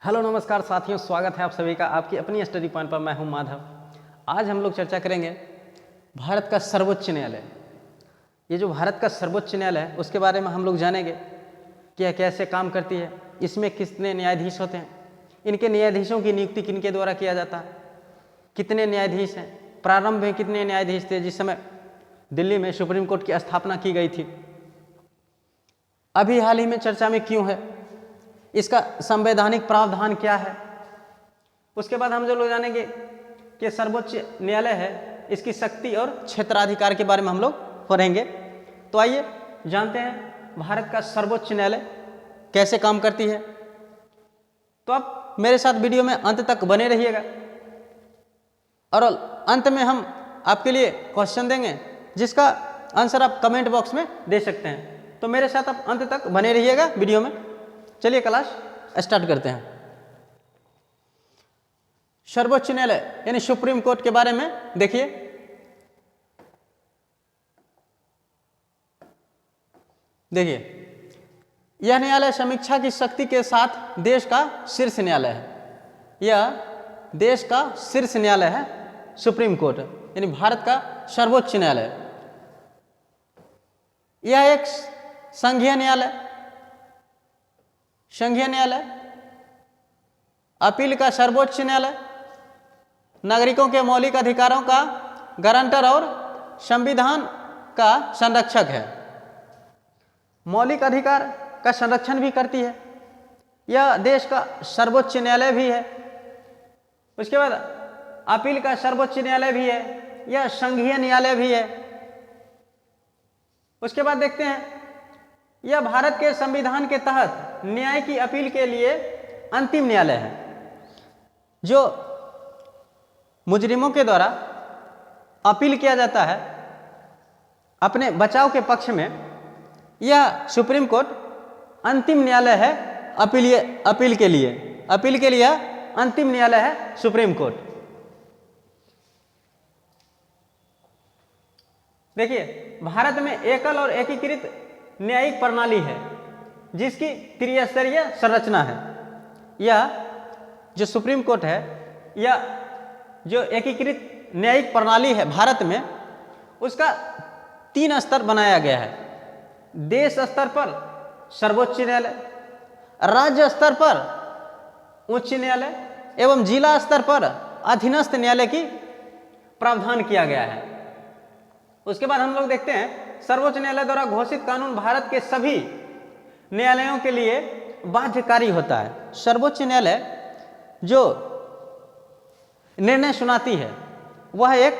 Hello नमस्कार साथियों, स्वागत है आप सभी का आपकी अपनी स्टडी पॉइंट पर। मैं हूं माधव। आज हम लोग चर्चा करेंगे भारत का सर्वोच्च न्यायालय। ये जो भारत का सर्वोच्च न्यायालय है उसके बारे में हम लोग जानेंगे कि यह कैसे काम करती है, इसमें कितने न्यायाधीश होते हैं, इनके न्यायाधीशों की नियुक्ति किनके द्वारा किया जाता है, कितने न्यायाधीश हैं, प्रारंभ में कितने न्यायाधीश थे जिस समय दिल्ली में सुप्रीम कोर्ट की स्थापना की गई थी, अभी हाल ही में चर्चा में क्यों है, इसका संवैधानिक प्रावधान क्या है। उसके बाद हम जो लोग जानेंगे कि सर्वोच्च न्यायालय है, इसकी शक्ति और क्षेत्राधिकार के बारे में हम लोग पढ़ेंगे। तो आइए जानते हैं भारत का सर्वोच्च न्यायालय कैसे काम करती है। तो आप मेरे साथ वीडियो में अंत तक बने रहिएगा और अंत में हम आपके लिए क्वेश्चन देंगे जिसका आंसर आप कमेंट बॉक्स में दे सकते हैं। तो मेरे साथ आप अंत तक बने रहिएगा वीडियो में। चलिए क्लास स्टार्ट करते हैं। सर्वोच्च न्यायालय यानी सुप्रीम कोर्ट के बारे में देखिए। यह न्यायालय समीक्षा की शक्ति के साथ देश का शीर्ष न्यायालय है। यह देश का शीर्ष न्यायालय है सुप्रीम कोर्ट, यानी भारत का सर्वोच्च न्यायालय। यह एक संघीय न्यायालय, अपील का सर्वोच्च न्यायालय, नागरिकों के मौलिक अधिकारों का गारंटर और संविधान का संरक्षक है। मौलिक अधिकार का संरक्षण भी करती है। यह देश का सर्वोच्च न्यायालय भी है। उसके बाद अपील का सर्वोच्च न्यायालय भी है। यह संघीय न्यायालय भी है। उसके बाद देखते हैं, यह भारत के संविधान के तहत न्याय की अपील के लिए अंतिम न्यायालय है। जो मुजरिमों के द्वारा अपील किया जाता है अपने बचाव के पक्ष में, यह सुप्रीम कोर्ट अंतिम न्यायालय है अपील के लिए अंतिम न्यायालय है सुप्रीम कोर्ट। देखिए, भारत में एकल और एकीकृत न्यायिक प्रणाली है जिसकी त्रिस्तरीय संरचना है। यह जो सुप्रीम कोर्ट है, यह जो एकीकृत न्यायिक प्रणाली है भारत में, उसका 3 स्तर बनाया गया है। देश स्तर पर सर्वोच्च न्यायालय, राज्य स्तर पर उच्च न्यायालय एवं जिला स्तर पर अधीनस्थ न्यायालय की प्रावधान किया गया है। उसके बाद हम लोग देखते हैं, सर्वोच्च न्यायालय द्वारा घोषित कानून भारत के सभी न्यायालयों के लिए बाध्यकारी होता है। सर्वोच्च न्यायालय जो निर्णय सुनाती है वह एक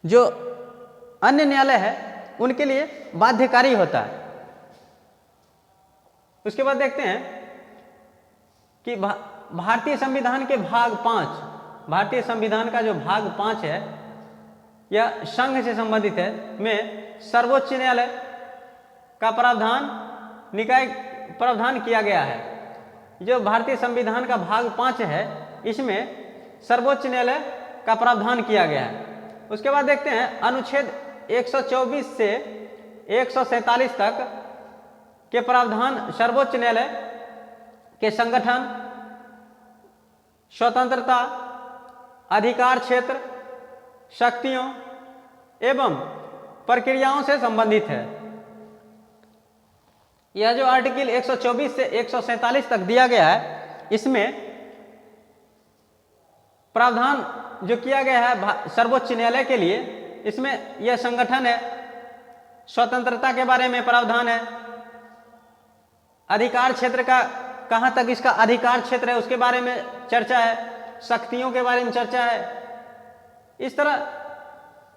जो अन्य न्यायालय है उनके लिए बाध्यकारी होता है। उसके बाद देखते हैं कि भारतीय संविधान के भाग 5, भारतीय संविधान का जो भाग 5 है, यह संघ से संबंधित है, में सर्वोच्च न्यायालय का प्रावधान किया गया है। जो भारतीय संविधान का भाग 5 है, इसमें सर्वोच्च न्यायालय का प्रावधान किया गया है। उसके बाद देखते हैं, अनुच्छेद 124 से 147 तक के प्रावधान सर्वोच्च न्यायालय के संगठन, स्वतंत्रता, अधिकार क्षेत्र, शक्तियों एवं प्रक्रियाओं से संबंधित है। यह जो आर्टिकल 124 से 147 तक दिया गया है, इसमें प्रावधान जो किया गया है सर्वोच्च न्यायालय के लिए, इसमें यह संगठन है, स्वतंत्रता के बारे में प्रावधान है, अधिकार क्षेत्र का कहाँ तक इसका अधिकार क्षेत्र है उसके बारे में चर्चा है, शक्तियों के बारे में चर्चा है। इस तरह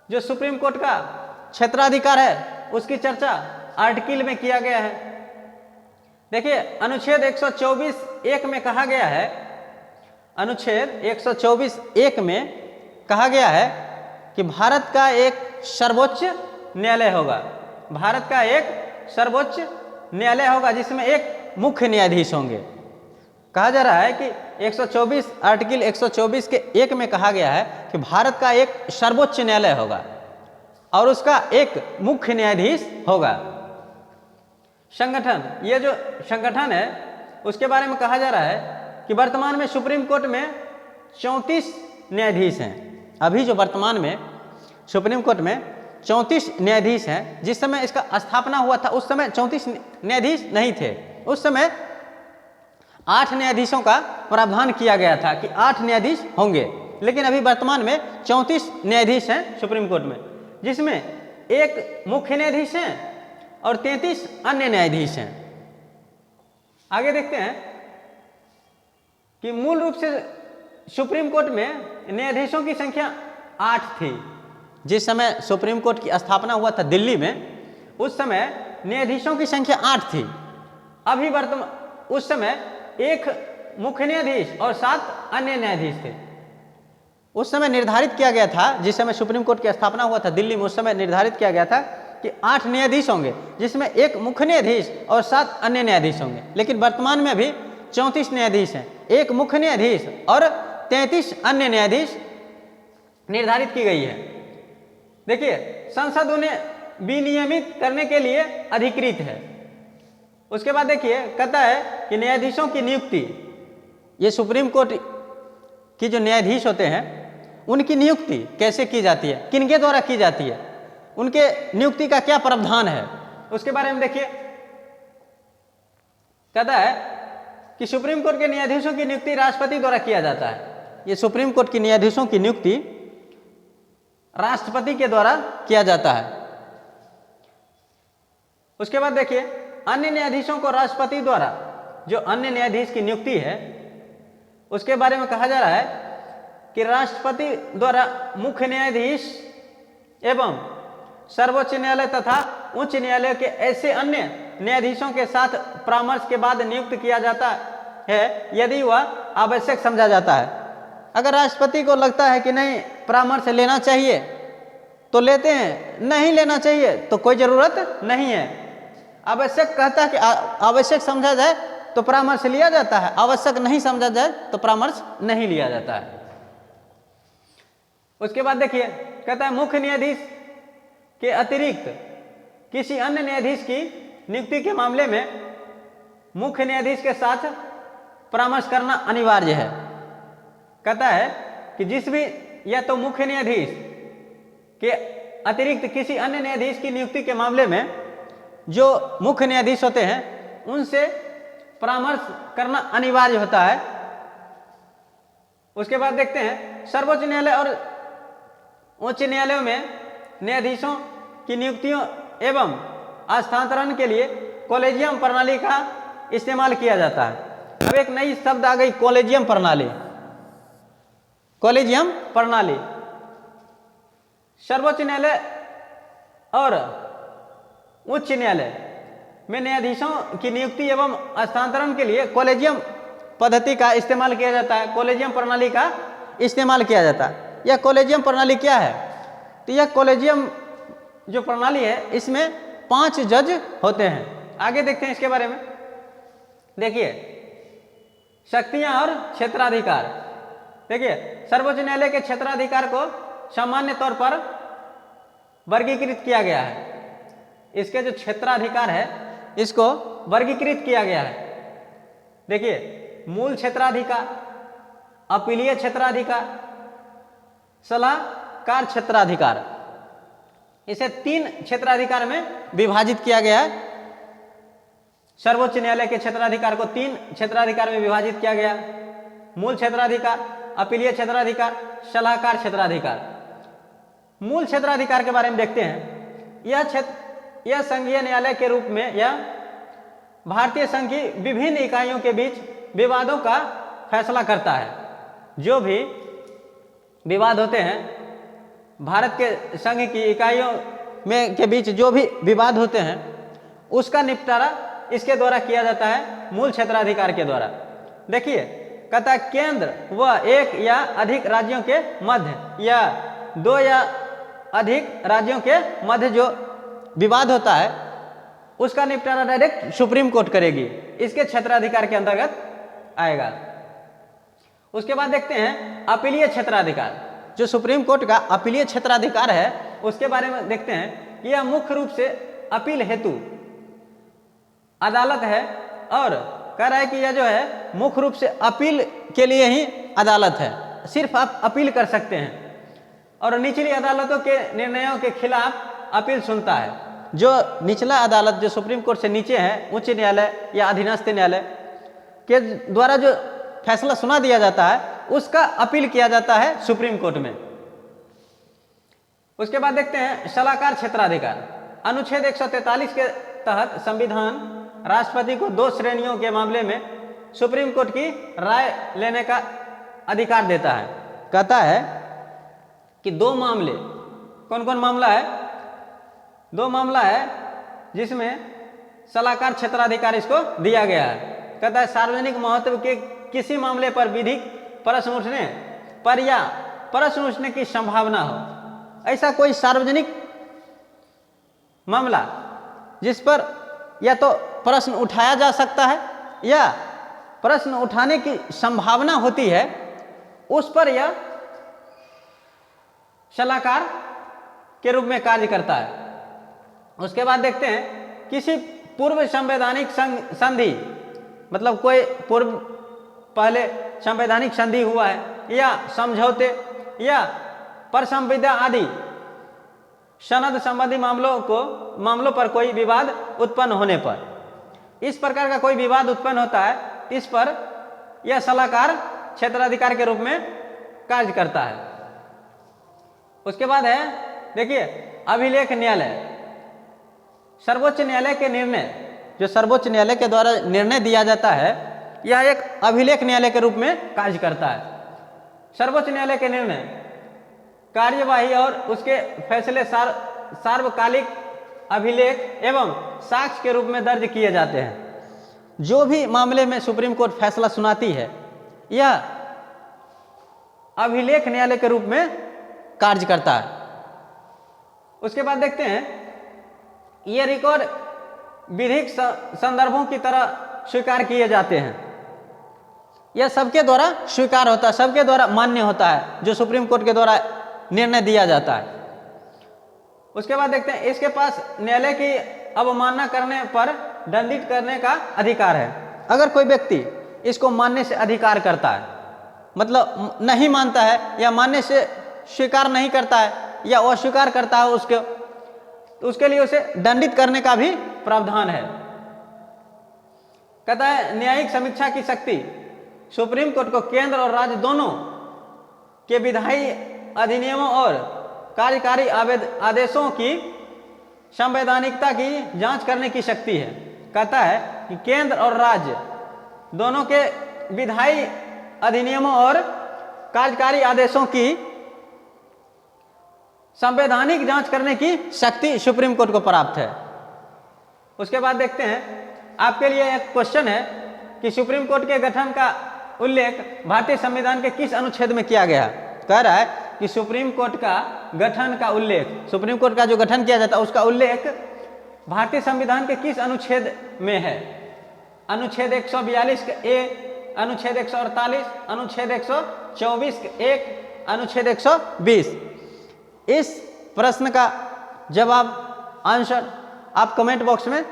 जो सुप्रीम कोर्ट का क्षेत्राधिकार है उसकी चर्चा आर्टिकल में किया गया है। देखिए, अनुच्छेद 124(1) में कहा गया है, अनुच्छेद 124(1) में कहा गया है कि भारत का एक सर्वोच्च न्यायालय होगा। भारत का एक सर्वोच्च न्यायालय होगा जिसमें एक मुख्य न्यायाधीश होंगे। कहा जा रहा है कि 124 आर्टिकल 124 के 1 में कहा गया है कि भारत का एक सर्वोच्च न्यायालय होगा और उसका एक मुख्य न्यायाधीश होगा। संगठन, ये जो संगठन है उसके बारे में कहा जा रहा है कि वर्तमान में सुप्रीम कोर्ट में 34 न्यायाधीश हैं। अभी जो वर्तमान में सुप्रीम कोर्ट में 34 न्यायाधीश हैं। जिस समय इसका स्थापना हुआ था उस समय 34 न्यायाधीश नहीं थे। उस समय 8 न्यायाधीशों का प्रावधान किया गया था कि 8 न्यायाधीश होंगे, लेकिन अभी वर्तमान में 34 न्यायाधीश हैं सुप्रीम कोर्ट में, जिसमें एक मुख्य न्यायाधीश हैं और 33 अन्य न्यायाधीश हैं। आगे देखते हैं कि मूल रूप से सुप्रीम कोर्ट में न्यायाधीशों की संख्या 8 थी। जिस समय सुप्रीम कोर्ट की स्थापना हुआ था दिल्ली में, उस समय न्यायाधीशों की संख्या 8 थी। अभी वर्तमान उस समय एक मुख्य न्यायाधीश और 7 अन्य न्यायाधीश थे। उस समय निर्धारित किया गया था, जिस समय सुप्रीम कोर्ट की स्थापना हुआ था दिल्ली में, उस समय निर्धारित किया गया था कि 8 न्यायाधीश होंगे, जिसमें एक मुख्य न्यायाधीश और 7 अन्य न्यायाधीश होंगे। लेकिन वर्तमान में अभी 34 न्यायाधीश हैं, एक मुख्य न्यायाधीश और 33 अन्य न्यायाधीश निर्धारित की गई है। देखिए, संसद उन्हें विनियमित करने के लिए अधिकृत है। उसके बाद देखिए, कहता है कि न्यायाधीशों की नियुक्ति, ये सुप्रीम कोर्ट की जो न्यायाधीश होते हैं उनकी नियुक्ति कैसे की जाती है, किनके द्वारा की जाती है, उनके नियुक्ति का क्या प्रावधान है, उसके बारे में देखिए। कहता है कि सुप्रीम कोर्ट के न्यायाधीशों की नियुक्ति राष्ट्रपति द्वारा किया जाता है। ये सुप्रीम कोर्ट की न्यायाधीशों की नियुक्ति राष्ट्रपति के द्वारा किया जाता है। उसके बाद देखिए, अन्य न्यायाधीशों को राष्ट्रपति द्वारा, जो अन्य न्यायाधीश की नियुक्ति है उसके बारे में कहा जा रहा है कि राष्ट्रपति द्वारा मुख्य न्यायाधीश एवं सर्वोच्च न्यायालय तथा उच्च न्यायालय के ऐसे अन्य न्यायाधीशों के साथ परामर्श के बाद नियुक्त किया जाता है यदि वह आवश्यक समझा जाता है। अगर राष्ट्रपति को लगता है कि नहीं परामर्श लेना चाहिए तो लेते हैं, नहीं लेना चाहिए तो कोई ज़रूरत नहीं है। आवश्यक कहता है कि आवश्यक समझा जाए तो परामर्श लिया जाता है, आवश्यक नहीं समझा जाए तो परामर्श नहीं लिया जाता है। उसके बाद देखिए, कहता है मुख्य न्यायाधीश के अतिरिक्त किसी अन्य न्यायाधीश की नियुक्ति के मामले में मुख्य न्यायाधीश के साथ परामर्श करना अनिवार्य है। कहता है कि जिस भी या तो मुख्य न्यायाधीश के अतिरिक्त किसी अन्य न्यायाधीश की नियुक्ति के मामले में जो मुख्य न्यायाधीश होते हैं उनसे परामर्श करना अनिवार्य होता है। उसके बाद देखते हैं, सर्वोच्च न्यायालय और उच्च न्यायालयों में न्यायाधीशों की नियुक्तियों एवं स्थानांतरण के लिए कॉलेजियम प्रणाली का इस्तेमाल किया जाता है। अब एक नई शब्द आ गई, कॉलेजियम प्रणाली। कॉलेजियम प्रणाली सर्वोच्च न्यायालय और उच्च न्यायालय में न्यायाधीशों की नियुक्ति एवं स्थानांतरण के लिए कॉलेजियम पद्धति का इस्तेमाल किया जाता है, कॉलेजियम प्रणाली का इस्तेमाल किया जाता है। यह कॉलेजियम प्रणाली क्या है? तो यह कॉलेजियम जो प्रणाली है इसमें 5 जज होते हैं। आगे देखते हैं इसके बारे में। देखिए, शक्तियां और क्षेत्राधिकार। देखिए, सर्वोच्च न्यायालय के क्षेत्राधिकार को सामान्य तौर पर वर्गीकृत किया गया है। इसके जो क्षेत्राधिकार है इसको वर्गीकृत किया गया है। देखिए, मूल क्षेत्राधिकार, अपीलीय क्षेत्राधिकार, सलाहकार क्षेत्राधिकार, इसे 3 क्षेत्राधिकार में विभाजित किया गया है। सर्वोच्च न्यायालय के क्षेत्राधिकार को 3 क्षेत्राधिकार में विभाजित किया गया, मूल क्षेत्राधिकार, अपीलीय क्षेत्राधिकार, सलाहकार क्षेत्राधिकार। मूल क्षेत्राधिकार के बारे में देखते हैं। यह संघीय न्यायालय के रूप में या भारतीय संघ की विभिन्न इकाइयों के बीच विवादों का फैसला करता है। जो भी विवाद होते हैं भारत के संघ की इकाइयों में के बीच, जो भी विवाद होते हैं उसका निपटारा इसके द्वारा किया जाता है, मूल क्षेत्राधिकार के द्वारा। देखिए, कहता है केंद्र व 1 या अधिक राज्यों के मध्य या 2 या अधिक राज्यों के मध्य जो विवाद होता है उसका निपटारा डायरेक्ट सुप्रीम कोर्ट करेगी, इसके क्षेत्राधिकार के अंतर्गत आएगा। उसके बाद देखते हैं अपीलीय क्षेत्राधिकार। जो सुप्रीम कोर्ट का अपीलीय क्षेत्राधिकार है उसके बारे में देखते हैं कि यह मुख्य रूप से अपील हेतु अदालत है और कह रहा है कि यह जो है मुख्य रूप से अपील के लिए ही अदालत है, सिर्फ आप अपील कर सकते हैं और निचली अदालतों के निर्णयों के खिलाफ अपील सुनता है। जो निचला अदालत जो सुप्रीम कोर्ट से नीचे है, उच्च न्यायालय या अधीनस्थ न्यायालय के द्वारा जो फैसला सुना दिया जाता है उसका अपील किया जाता है सुप्रीम कोर्ट में। उसके बाद देखते हैं सलाहकार क्षेत्राधिकार। अनुच्छेद 143 के तहत संविधान राष्ट्रपति को 2 श्रेणियों के मामले में सुप्रीम कोर्ट की राय लेने का अधिकार देता है। कहता है कि 2 मामले, कौन कौन मामला है? 2 मामला है जिसमें सलाहकार क्षेत्राधिकार इसको दिया गया है। कहता है सार्वजनिक महत्व के किसी मामले पर विधिक प्रश्न उठने पर या प्रश्न उठने की संभावना हो, ऐसा कोई सार्वजनिक मामला जिस पर या तो प्रश्न उठाया जा सकता है या प्रश्न उठाने की संभावना होती है, उस पर यह सलाहकार के रूप में कार्य करता है। उसके बाद देखते हैं किसी पूर्व संवैधानिक संधि, मतलब कोई पूर्व पहले संवैधानिक संधि हुआ है या समझौते या परसंविदा आदि सनद संबंधी मामलों पर कोई विवाद उत्पन्न होने पर, इस प्रकार का कोई विवाद उत्पन्न होता है, इस पर यह सलाहकार क्षेत्राधिकार के रूप में कार्य करता है। उसके बाद है देखिए अभिलेख न्यायालय। सर्वोच्च न्यायालय के निर्णय, जो सर्वोच्च न्यायालय के द्वारा निर्णय दिया जाता है, यह एक अभिलेख न्यायालय के रूप में कार्य करता है। सर्वोच्च न्यायालय के निर्णय कार्यवाही और उसके फैसले सार्वकालिक अभिलेख एवं साक्ष्य के रूप में दर्ज किए जाते हैं। जो भी मामले में सुप्रीम कोर्ट फैसला सुनाती है, यह अभिलेख न्यायालय के रूप में कार्य करता है। उसके बाद देखते हैं ये रिकॉर्ड विधिक संदर्भों की तरह स्वीकार किए जाते हैं। यह सबके द्वारा स्वीकार होता है, सबके द्वारा मान्य होता है, जो सुप्रीम कोर्ट के द्वारा निर्णय दिया जाता है। उसके बाद देखते हैं इसके पास न्यायालय की अवमानना करने पर दंडित करने का अधिकार है। अगर कोई व्यक्ति इसको मानने से अधिकार करता है, मतलब नहीं मानता है या मानने से स्वीकार नहीं करता है या अस्वीकार करता है उसके, तो उसके लिए उसे दंडित करने का भी प्रावधान है। कहता है न्यायिक समीक्षा की शक्ति सुप्रीम कोर्ट को केंद्र और राज्य दोनों के विधायी अधिनियमों और कार्यकारी आदेशों की संवैधानिकता की जांच करने की शक्ति है। कहता है कि केंद्र और राज्य दोनों के विधायी अधिनियमों और कार्यकारी आदेशों की संवैधानिक जांच करने की शक्ति सुप्रीम कोर्ट को प्राप्त है। उसके बाद देखते हैं आपके लिए एक क्वेश्चन है कि सुप्रीम कोर्ट के गठन का उल्लेख भारतीय संविधान के किस अनुच्छेद में किया गया? कह रहा है कि सुप्रीम कोर्ट का गठन का उल्लेख, सुप्रीम कोर्ट का जो गठन किया जाता है उसका उल्लेख भारतीय संविधान के किस अनुच्छेद में है? अनुच्छेद 142 के ए, अनुच्छेद 148, अनुच्छेद 124 के 1, अनुच्छेद 120। इस प्रश्न का जवाब, आंसर आप कमेंट बॉक्स में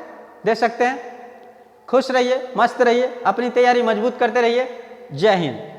दे सकते हैं। खुश रहिए, मस्त रहिए, अपनी तैयारी मजबूत करते रहिए। जय हिंद।